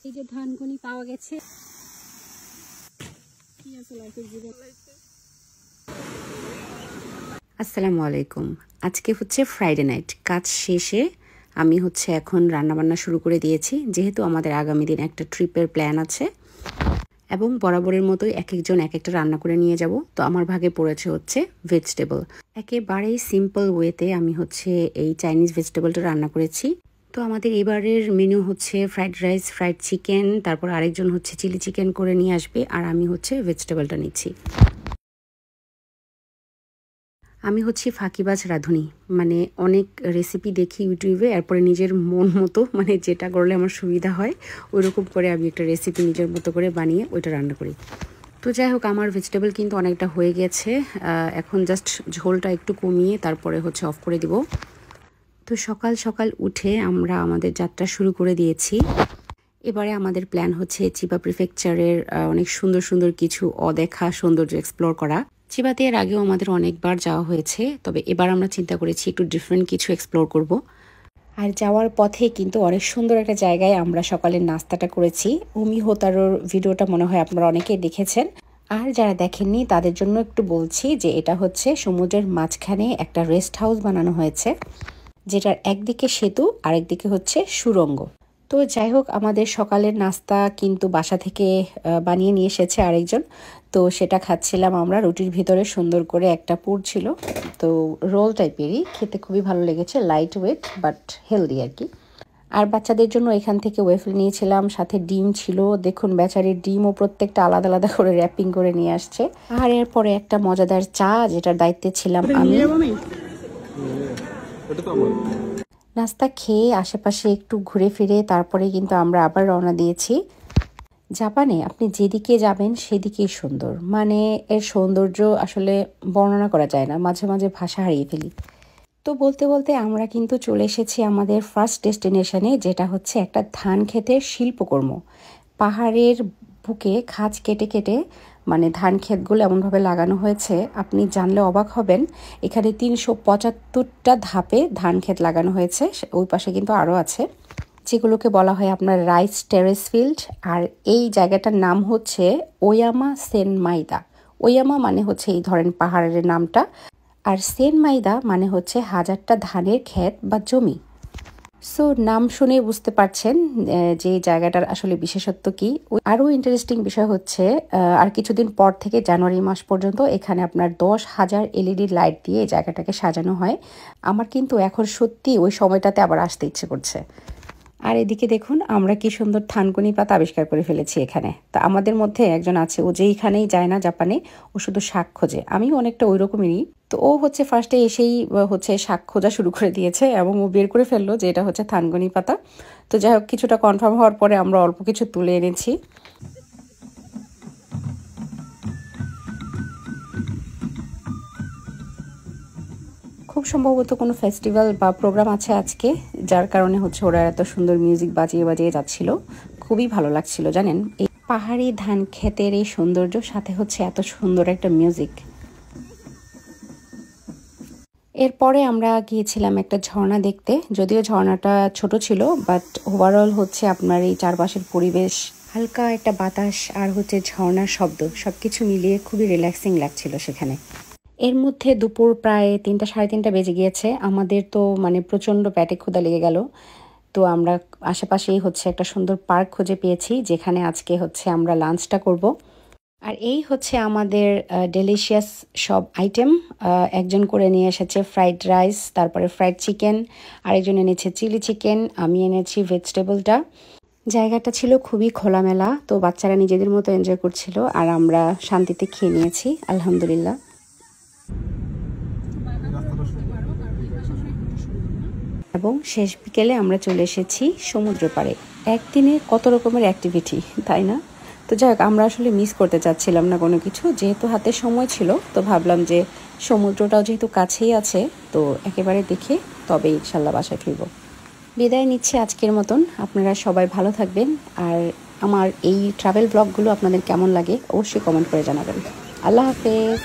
এই যে ধানকুনি পাওয়া গেছে। আসসালামু আলাইকুম। আজকে হচ্ছে ফ্রাইডে নাইট। কাজ শেষে আমি হচ্ছে এখন রান্নাবান্না শুরু করে দিয়েছি, যেহেতু আমাদের আগামী দিন একটা ট্রিপের প্ল্যান আছে এবং বরাবরের মতোই এক একজন এক একটা রান্না করে নিয়ে যাব। তো আমার ভাগে পড়েছে হচ্ছে ভেজিটেবল। একেবারেই সিম্পল ওয়েতে আমি হচ্ছে এই চাইনিজ ভেজিটেবলটা রান্না করেছি। তো আমাদের এবারের মেনু হচ্ছে ফ্রাইড রাইস, ফ্রাইড চিকেন, তারপর আরেকজন হচ্ছে চিলি চিকেন করে নিয়ে আসবে, আর আমি হচ্ছে ভেজিটেবলটা নিচ্ছি। আমি হচ্ছি ফাঁকিবাজ রাঁধুনি, মানে অনেক রেসিপি দেখি ইউটিউবে, এরপরে নিজের মন মতো মানে যেটা করলে আমার সুবিধা হয় ওই রকম করে আমি একটা রেসিপি নিজের মতো করে বানিয়ে ওইটা রান্না করি। তো যাই হোক, আমার ভেজিটেবল কিন্তু অনেকটা হয়ে গেছে। এখন জাস্ট ঝোলটা একটু কমিয়ে তারপরে হচ্ছে অফ করে দিব। তো সকাল সকাল উঠে আমরা আমাদের যাত্রা শুরু করে দিয়েছি। এবারে আমাদের প্ল্যান হচ্ছে চিবা প্রিফেকচারের অনেক সুন্দর সুন্দর কিছু অদেখা সৌন্দর্য এক্সপ্লোর করা। চিবাতে এর আগেও আমাদের অনেকবার যাওয়া হয়েছে, তবে এবার আমরা চিন্তা করেছি একটু ডিফারেন্ট কিছু এক্সপ্লোর করব। আর যাওয়ার পথে কিন্তু অনেক সুন্দর একটা জায়গায় আমরা সকালের নাস্তাটা করেছি। উমি হোতারোর ভিডিওটা মনে হয় আপনারা অনেকেই দেখেছেন, আর যারা দেখেননি তাদের জন্য একটু বলছি যে এটা হচ্ছে সমুদ্রের মাঝখানে একটা রেস্ট হাউস বানানো হয়েছে, যেটার একদিকে সেতু আরেকদিকে হচ্ছে সুড়ঙ্গ। তো যাই হোক, আমাদের সকালের নাস্তা কিন্তু বাসা থেকে বানিয়ে নিয়ে এসেছে আরেকজন। তো সেটা খাচ্ছিলাম আমরা। রুটির ভিতরে সুন্দর করে একটা পুর ছিল, তো রোল টাইপেরই, খেতে খুবই ভালো লেগেছে, লাইট ওয়েট বাট হেলদি আর কি। আর বাচ্চাদের জন্য এখান থেকে ওয়েফেল নিয়েছিলাম, সাথে ডিম ছিল। দেখুন বেচারির ডিমও প্রত্যেকটা আলাদা আলাদা করে র্যাপিং করে নিয়ে আসছে। আর এরপরে একটা মজাদার চা, যেটার দায়িত্বে ছিলাম আমি। নাস্তা খেয়ে আশেপাশে একটু ঘুরে ফিরে তারপরে কিন্তু আমরা আবার রওনা দিয়েছি। জাপানে আপনি যেদিকে যাবেন সেদিকেই সুন্দর, মানে এর সৌন্দর্য আসলে বর্ণনা করা যায় না, মাঝে মাঝে ভাষা হারিয়ে ফেলি। তো বলতে বলতে আমরা কিন্তু চলে এসেছি আমাদের ফার্স্ট ডেস্টিনেশনে, যেটা হচ্ছে একটা ধান ক্ষেতের শিল্পকর্ম। পাহাড়ের বুকে খাঁজ কেটে কেটে মানে ধান ক্ষেতগুলো এমনভাবে লাগানো হয়েছে, আপনি জানলে অবাক হবেন। এখানে 375টা ধাপে ধান ক্ষেত লাগানো হয়েছে। ওই পাশে কিন্তু আরও আছে, যেগুলোকে বলা হয় আপনার রাইস টেরেস ফিল্ড। আর এই জায়গাটার নাম হচ্ছে ওয়ামা সেনমাইদা। ওয়ামা মানে হচ্ছে এই ধরেন পাহাড়ের নামটা, আর সেনমাইদা মানে হচ্ছে হাজারটা ধানের ক্ষেত বা জমি। সো নাম শুনে বুঝতে পারছেন যে জায়গাটার আসলে বিশেষত্ব কি। আরও ইন্টারেস্টিং বিষয় হচ্ছে আর কিছুদিন পর থেকে জানুয়ারি মাস পর্যন্ত এখানে আপনার 10,000 এলইডি লাইট দিয়ে এই জায়গাটাকে সাজানো হয়। আমার কিন্তু এখন সত্যি ওই সময়টাতে আবার আসতে ইচ্ছে করছে। আর এদিকে দেখুন আমরা কি সুন্দর থানকুনি পাতা আবিষ্কার করে ফেলেছি এখানে। তা আমাদের মধ্যে একজন আছে, ও যেইখানেই যায় না জাপানে, ও শুধু শাক খোঁজে। আমিও অনেকটা ওই রকমেরই। তো ও হচ্ছে ফার্স্টে এসেই হচ্ছে শাক খোঁজা শুরু করে দিয়েছে এবং ও বের করে ফেললো যে এটা হচ্ছে থানকুনি পাতা। তো যাই হোক, কিছুটা কনফার্ম হওয়ার পরে আমরা অল্প কিছু তুলে এনেছি। খুব সম্ভবত কোনো ফেস্টিভ্যাল বা প্রোগ্রাম আছে আজকে, যার কারণে হচ্ছে ওরা এত সুন্দর মিউজিক বাজিয়ে বাজিয়ে যাচ্ছিল। খুবই ভালো লাগছিল জানেন, এই পাহাড়ি ধান ক্ষেতের এই সৌন্দর্য সাথে হচ্ছে এত সুন্দর একটা মিউজিক। এরপরে আমরা গিয়েছিলাম একটা ঝর্ণা দেখতে। যদিও ঝর্ণাটা ছোট ছিল, বাট ওভারঅল হচ্ছে আপনার এই চারপাশের পরিবেশ, হালকা একটা বাতাস আর হচ্ছে ঝর্ণার শব্দ, সবকিছু মিলিয়ে খুবই রিল্যাক্সিং লাগছিল সেখানে। এর মধ্যে দুপুর প্রায় 3টা সাড়ে 3টা বেজে গিয়েছে। আমাদের তো মানে প্রচণ্ড পেটে ক্ষুধা লেগে গেল। তো আমরা আশেপাশেই হচ্ছে একটা সুন্দর পার্ক খুঁজে পেয়েছি, যেখানে আজকে হচ্ছে আমরা লাঞ্চটা করব। আর এই হচ্ছে আমাদের ডেলিশিয়াস সব আইটেম। একজন করে নিয়ে এসেছে ফ্রাইড রাইস, তারপরে ফ্রাইড চিকেন, আরেকজন এনেছে চিলি চিকেন, আমি এনেছি ভেজিটেবলটা। জায়গাটা ছিল খুবই খোলামেলা, তো বাচ্চারা নিজেদের মতো এনজয় করছিল আর আমরা শান্তিতে খেয়ে নিয়েছি আলহামদুলিল্লাহ। এবং শেষ বিকেলে আমরা চলে এসেছি সমুদ্র পাড়ে। একদিনে কত রকমের অ্যাক্টিভিটি, তাই না? তো যাই হোক, আমরা আসলে মিস করতে চাচ্ছিলাম না কোনো কিছু, যেহেতু হাতে সময় ছিল। তো ভাবলাম যে সমুদ্রটাও যেহেতু কাছেই আছে, তো একেবারে দেখে তবে ইনশাল্লাহ বাসায় ফিরব। বিদায় নিচ্ছি আজকের মতন। আপনারা সবাই ভালো থাকবেন, আর আমার এই ট্রাভেল ব্লগগুলো আপনাদের কেমন লাগে অবশ্যই কমেন্ট করে জানাবেন। আল্লাহ হাফেজ।